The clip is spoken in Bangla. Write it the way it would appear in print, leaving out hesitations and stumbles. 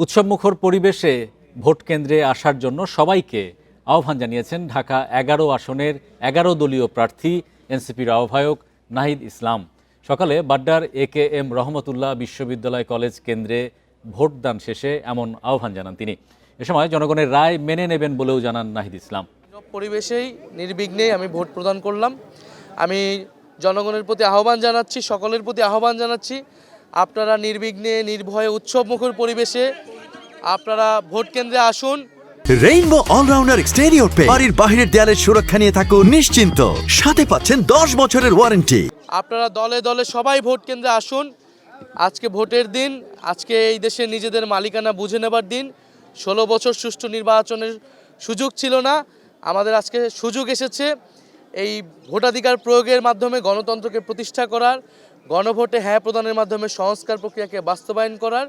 উৎসবমুখর পরিবেশে ভোট কেন্দ্রে আসার জন্য সবাইকে আহ্বান জানিয়েছেন ঢাকা ১১ আসনের ১১ দলীয় প্রার্থী এনসিপির আহ্বায়ক নাহিদ ইসলাম। সকালে বাড্ডার AKM রহমতুল্লাহ বিশ্ববিদ্যালয় কলেজ কেন্দ্রে ভোটদান শেষে এমন আহ্বান জানান তিনি। এ সময় জনগণের রায় মেনে নেবেন বলেও জানান নাহিদ ইসলাম। পরিবেশেই নির্বিঘ্নে আমি ভোট প্রদান করলাম। আমি জনগণের প্রতি আহ্বান জানাচ্ছি, সকলের প্রতি আহ্বান জানাচ্ছি, আপনারা নির্বিঘ্নে নির্ভয়ে উৎসবমুখর পরিবেশে আপনারা ভোট কেন্দ্রে আসুন। রেইনবো অলরাউন্ডার এক্সটেরিয়র পেইন্ট বাড়ির বাহিরের দেয়ালের সুরক্ষা নিয়ে থাকুন নিশ্চিন্ত, সাথে পাচ্ছেন 10 বছরের ওয়ারেন্টি। আপনারা দলে দলে সবাই ভোট কেন্দ্রে আসুন। আজকে ভোটের দিন, আজকে এই দেশে নিজেদের মালিকানা বুঝে নেবার দিন। 16 বছর সুষ্ঠু নির্বাচনের সুযোগ ছিল না, আমাদের আজকে সুযোগ এসেছে এই ভোটাধিকার প্রয়োগের মাধ্যমে গণতন্ত্রকে প্রতিষ্ঠা করার, গণভোটে হ্যাঁ প্রদানের মাধ্যমে সংস্কার প্রক্রিয়াকে বাস্তবায়ন করার।